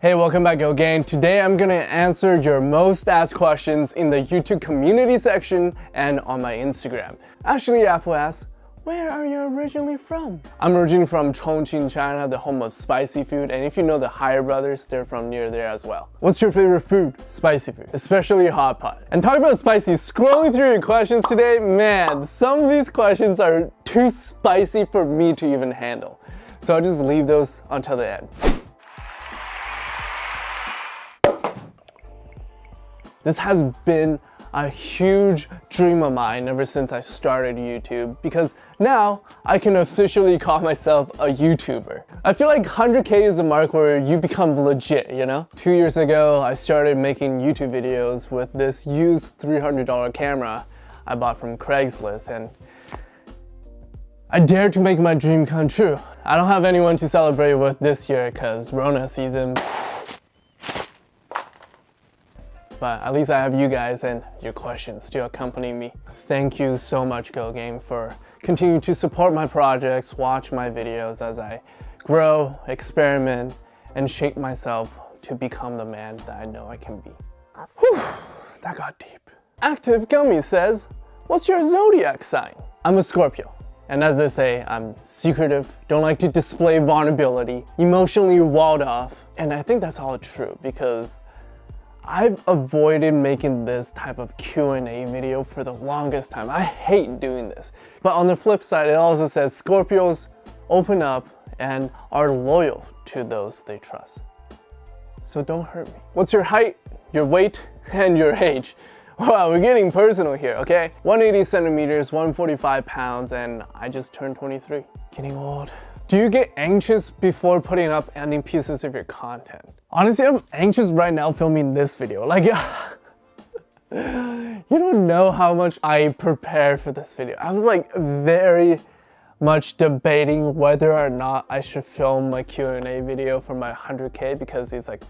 Hey, welcome back, Go Gang. Today I'm gonna answer your most asked questions in the YouTube community section and on my Instagram. Actually, Hafu asks, where are you originally from? I'm originally from Chongqing, China, the home of spicy food, and if you know the Higher brothers, they're from near there as well. What's your favorite food? Spicy food, especially hot pot. And talking about spicy, scrolling through your questions today, man, some of these questions are too spicy for me to even handle. So I'll just leave those until the end. This has been a huge dream of mine ever since I started YouTube, because now I can officially call myself a YouTuber. I feel like 100K is a mark where you become legit, you know? 2 years ago, I started making YouTube videos with this used $300 camera I bought from Craigslist, and I dared to make my dream come true. I don't have anyone to celebrate with this year because Rona season. But at least I have you guys and your questions to accompany me. Thank you so much, Go Game, for continuing to support my projects, watch my videos as I grow, experiment, and shape myself to become the man that I know I can be. Whew, that got deep. Active Gummy says, what's your zodiac sign? I'm a Scorpio. And as I say, I'm secretive, don't like to display vulnerability, emotionally walled off. And I think that's all true because I've avoided making this type of Q&A video for the longest time. I hate doing this. But on the flip side, it also says Scorpios open up and are loyal to those they trust. So don't hurt me. What's your height, your weight, and your age? Wow, we're getting personal here, okay? 180 centimeters, 145 pounds, and I just turned 23. Getting old. Do you get anxious before putting up any pieces of your content? Honestly, I'm anxious right now filming this video. Like, you don't know how much I prepared for this video. I was like very much debating whether or not I should film a Q&A video for my 100K because it's like,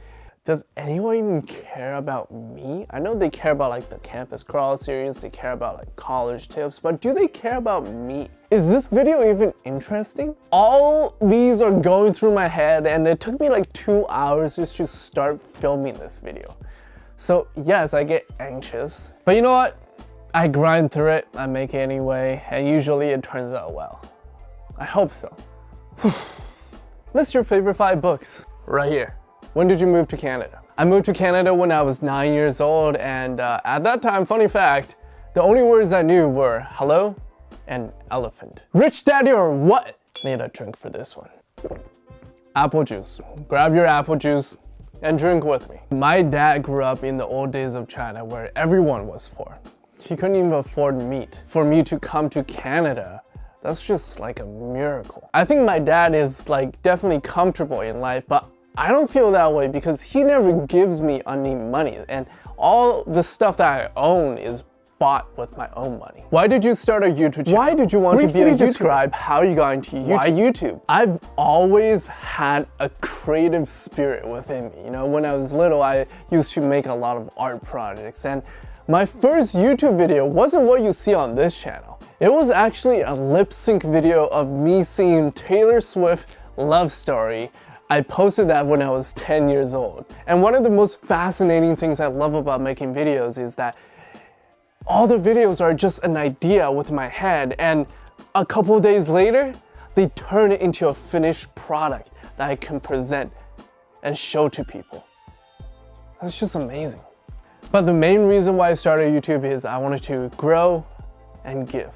does anyone even care about me? I know they care about like the campus crawl series, they care about like college tips, but do they care about me? Is this video even interesting? All these are going through my head and it took me like 2 hours just to start filming this video. So yes, I get anxious, but you know what? I grind through it, I make it anyway, and usually it turns out well. I hope so. List your favorite 5 books right here. When did you move to Canada? I moved to Canada when I was 9 years old, and at that time, funny fact, the only words I knew were hello and elephant. Rich daddy or what? Need a drink for this one. Apple juice. Grab your apple juice and drink with me. My dad grew up in the old days of China where everyone was poor. He couldn't even afford meat. For me to come to Canada, that's just like a miracle. I think my dad is like definitely comfortable in life, but I don't feel that way because he never gives me any money, and all the stuff that I own is bought with my own money. Why did you start a YouTube channel? Why did you want to be a YouTuber? Describe how you got into YouTube. Why YouTube? I've always had a creative spirit within me. You know, when I was little, I used to make a lot of art projects, and my first YouTube video wasn't what you see on this channel. It was actually a lip sync video of me singing Taylor Swift Love Story. I posted that when I was 10 years old. And one of the most fascinating things I love about making videos is that all the videos are just an idea with my head, and a couple of days later, they turn it into a finished product that I can present and show to people. That's just amazing. But the main reason why I started YouTube is I wanted to grow and give.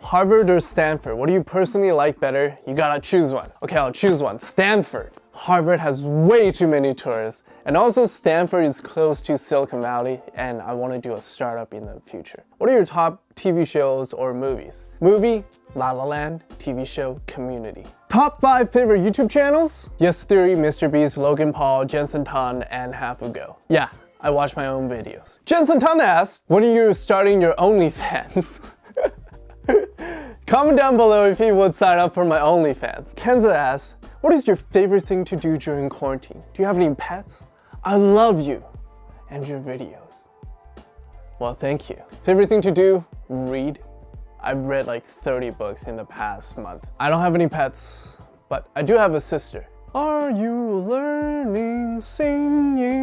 Harvard or Stanford? What do you personally like better? You gotta choose one. Okay, I'll choose one. Stanford. Harvard has way too many tourists. And also Stanford is close to Silicon Valley, and I want to do a startup in the future. What are your top TV shows or movies? Movie, La La Land. TV show, Community. Top 5 favorite YouTube channels? Yes Theory, Mr. Beast, Logan Paul, Jensen Tan, and Hafu Go. Yeah, I watch my own videos. Jensen Tan asks, when are you starting your OnlyFans? Comment down below if you would sign up for my OnlyFans. Kenza asks, what is your favorite thing to do during quarantine? Do you have any pets? I love you and your videos. Well, thank you. Favorite thing to do? Read. I've read like 30 books in the past month. I don't have any pets, but I do have a sister. Are you learning singing?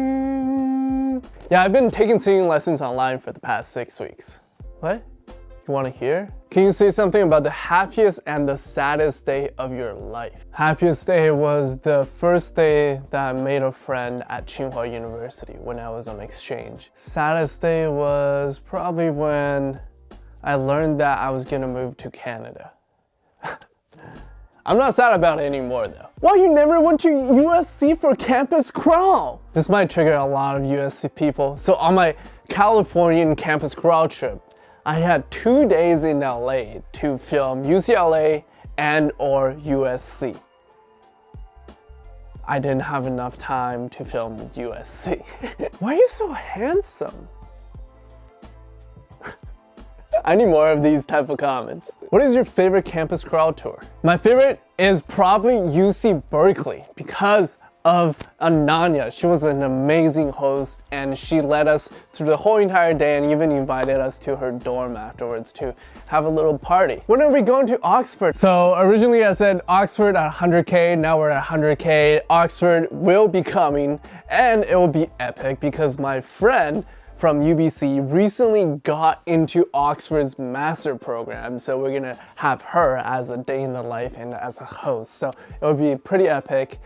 Yeah, I've been taking singing lessons online for the past 6 weeks. What? You want to hear? Can you say something about the happiest and the saddest day of your life? Happiest day was the first day that I made a friend at Tsinghua University when I was on exchange. Saddest day was probably when I learned that I was gonna move to Canada. I'm not sad about it anymore though. Why you never went to USC for campus crawl? This might trigger a lot of USC people. So on my Californian campus crawl trip, I had 2 days in LA to film UCLA and or USC. I didn't have enough time to film USC. Why are you so handsome? I need more of these type of comments. What is your favorite campus crawl tour? My favorite is probably UC Berkeley because of Ananya. She was an amazing host and she led us through the whole entire day and even invited us to her dorm afterwards to have a little party. When are we going to Oxford? So originally I said Oxford at 100K, now we're at 100K. Oxford will be coming and it will be epic because my friend from UBC recently got into Oxford's master program, so we're gonna have her as a day in the life and as a host, so it will be pretty epic.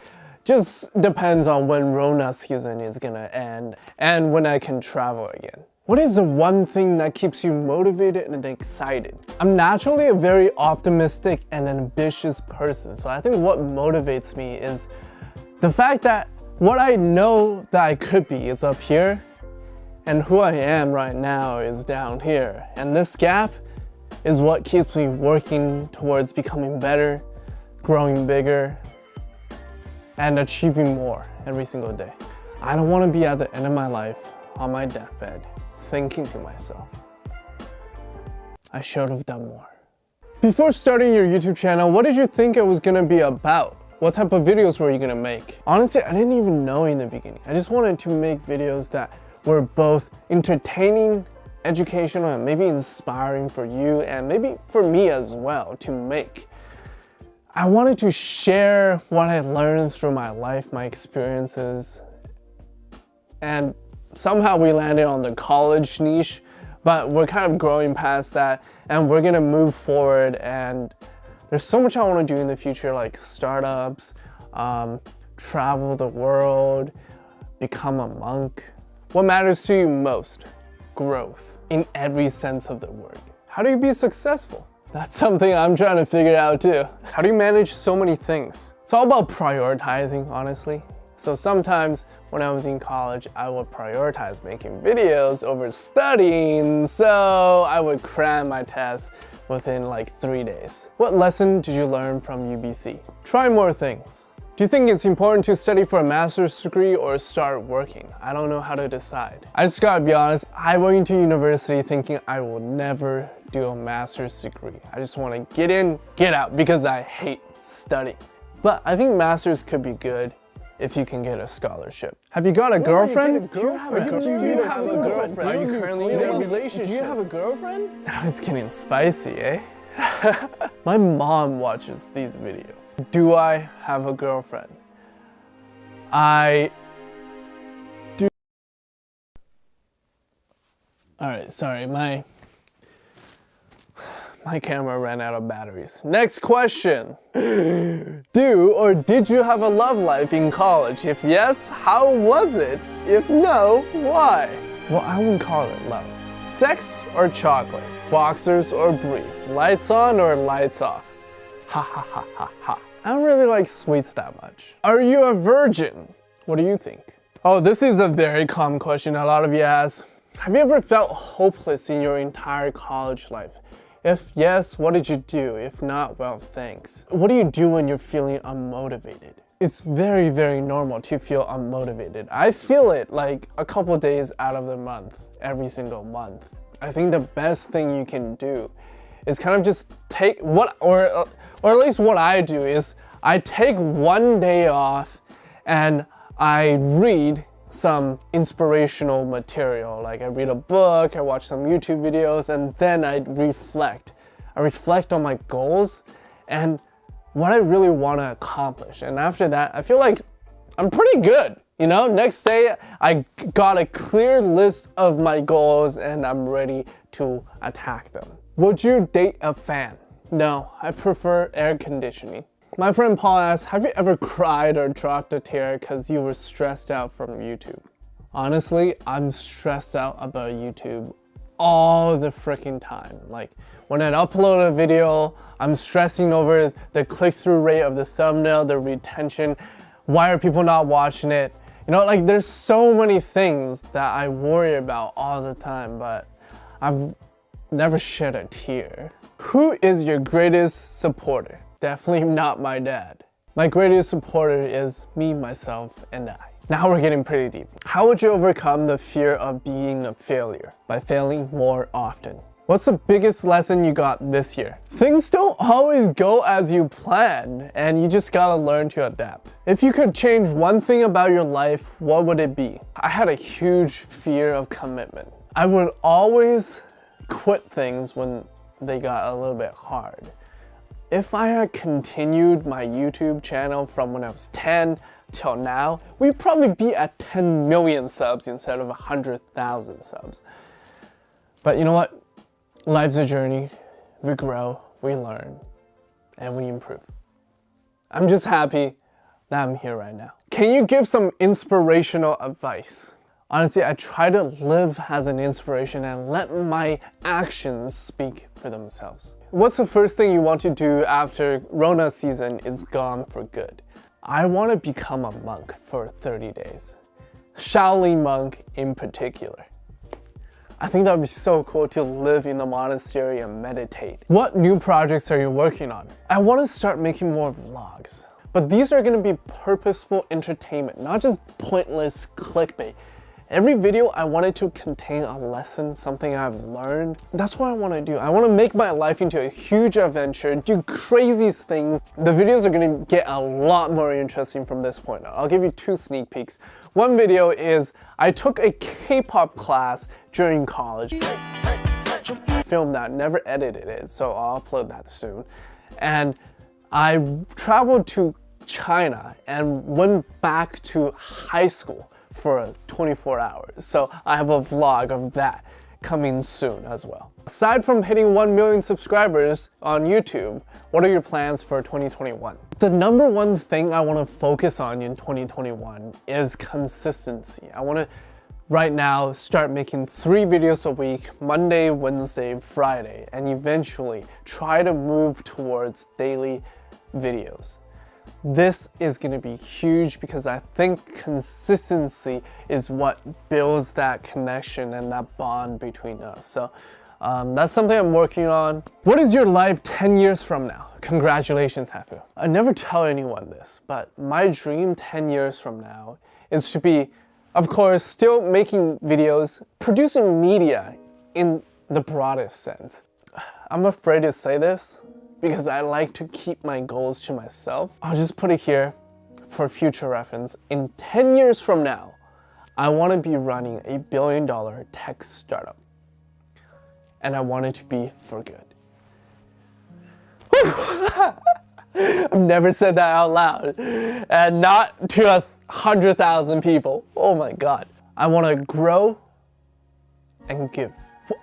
Just depends on when Rona season is gonna end and when I can travel again. What is the one thing that keeps you motivated and excited? I'm naturally a very optimistic and ambitious person, so I think what motivates me is the fact that what I know that I could be is up here and who I am right now is down here. And this gap is what keeps me working towards becoming better, growing bigger, and achieving more every single day. I don't want to be at the end of my life on my deathbed thinking to myself, I should have done more. Before starting your YouTube channel, what did you think it was gonna be about? What type of videos were you gonna make? Honestly, I didn't even know in the beginning. I just wanted to make videos that were both entertaining, educational, and maybe inspiring for you and maybe for me as well to make. I wanted to share what I learned through my life, my experiences, and somehow we landed on the college niche, but we're kind of growing past that and we're gonna move forward, and there's so much I want to do in the future, like startups, travel the world, become a monk. What matters to you most? Growth, in every sense of the word. How do you be successful? That's something I'm trying to figure out too. How do you manage so many things? It's all about prioritizing, honestly. So sometimes when I was in college, I would prioritize making videos over studying, so I would cram my tests within like 3 days. What lesson did you learn from UBC? Try more things. Do you think it's important to study for a master's degree or start working? I don't know how to decide. I just gotta be honest, I went into university thinking I will never do a master's degree. I just wanna get in, get out, because I hate studying. But I think masters could be good if you can get a scholarship. Have you got a girlfriend? Do you have a girlfriend? Are you currently in a relationship? Do you have a girlfriend? Now it's getting spicy, eh? My mom watches these videos. Do I have a girlfriend? I do. Alright, sorry, my camera ran out of batteries. Next question. Do or did you have a love life in college? If yes, how was it? If no, why? Well, I wouldn't call it love. Sex or chocolate? Boxers or brief? Lights on or lights off? Ha ha ha ha ha. I don't really like sweets that much. Are you a virgin? What do you think? Oh, this is a very common question a lot of you ask. Have you ever felt hopeless in your entire college life? If yes, what did you do? If not, well, thanks. What do you do when you're feeling unmotivated? It's very, very normal to feel unmotivated. I feel it like a couple days out of the month, every single month. I think the best thing you can do is kind of just take or at least what I do is I take 1 day off and I read some inspirational material. Like I read a book, I watch some YouTube videos, and then I reflect. I reflect on my goals and what I really want to accomplish. And after that, I feel like I'm pretty good. You know, next day I got a clear list of my goals and I'm ready to attack them. Would you date a fan? No, I prefer air conditioning. My friend Paul asked, have you ever cried or dropped a tear because you were stressed out from YouTube? Honestly, I'm stressed out about YouTube all the freaking time. Like when I upload a video, I'm stressing over the click-through rate of the thumbnail, the retention. Why are people not watching it? You know, like there's so many things that I worry about all the time, but I've never shed a tear. Who is your greatest supporter? Definitely not my dad. My greatest supporter is me, myself, and I. Now we're getting pretty deep. How would you overcome the fear of being a failure? By failing more often. What's the biggest lesson you got this year? Things don't always go as you planned, and you just gotta learn to adapt. If you could change one thing about your life, what would it be? I had a huge fear of commitment. I would always quit things when they got a little bit hard. If I had continued my YouTube channel from when I was 10 till now, we'd probably be at 10 million subs instead of 100,000 subs. But you know what? Life's a journey. We grow, we learn, and we improve. I'm just happy that I'm here right now. Can you give some inspirational advice? Honestly, I try to live as an inspiration and let my actions speak for themselves. What's the first thing you want to do after Rona season is gone for good? I want to become a monk for 30 days. Shaolin monk in particular. I think that would be so cool to live in the monastery and meditate. What new projects are you working on? I want to start making more vlogs, but these are going to be purposeful entertainment, not just pointless clickbait. Every video I wanted to contain a lesson, something I've learned. That's what I want to do. I want to make my life into a huge adventure, do crazy things. The videos are going to get a lot more interesting from this point on. I'll give you 2 sneak peeks. One video is I took a K-pop class during college. I filmed that, never edited it, so I'll upload that soon. And I traveled to China and went back to high school for 24 hours. So I have a vlog of that coming soon as well. Aside from hitting 1 million subscribers on YouTube, what are your plans for 2021? The number one thing I want to focus on in 2021 is consistency. I want to right now start making 3 videos a week, Monday, Wednesday, Friday, and eventually try to move towards daily videos. This is going to be huge because I think consistency is what builds that connection and that bond between us. So that's something I'm working on. What is your life 10 years from now? Congratulations, Hafu. I never tell anyone this, but my dream 10 years from now is to be, of course, still making videos, producing media in the broadest sense. I'm afraid to say this, because I like to keep my goals to myself. I'll just put it here for future reference. In 10 years from now, I want to be running a $1 billion tech startup. And I want it to be for good. I've never said that out loud. And not to 100,000 people. Oh my God. I want to grow and give.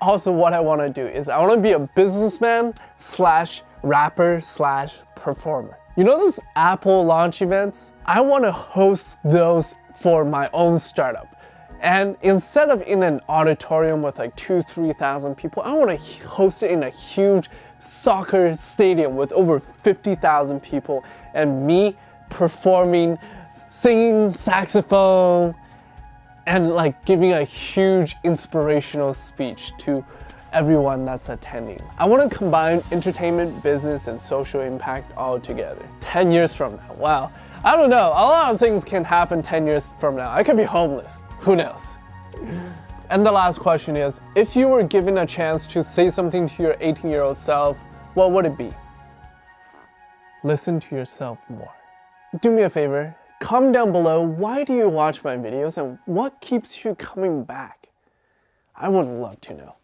Also, what I want to do is I want to be a businessman slash rapper slash performer. You know those Apple launch events? I want to host those for my own startup. And instead of in an auditorium with like 2,000-3,000 people, I want to host it in a huge soccer stadium with over 50,000 people and me performing, singing saxophone, and like giving a huge inspirational speech to everyone that's attending. I want to combine entertainment, business, and social impact all together. 10 years from now, wow. I don't know, a lot of things can happen 10 years from now. I could be homeless, who knows? And the last question is, if you were given a chance to say something to your 18-year-old self, what would it be? Listen to yourself more. Do me a favor, comment down below, why do you watch my videos and what keeps you coming back? I would love to know.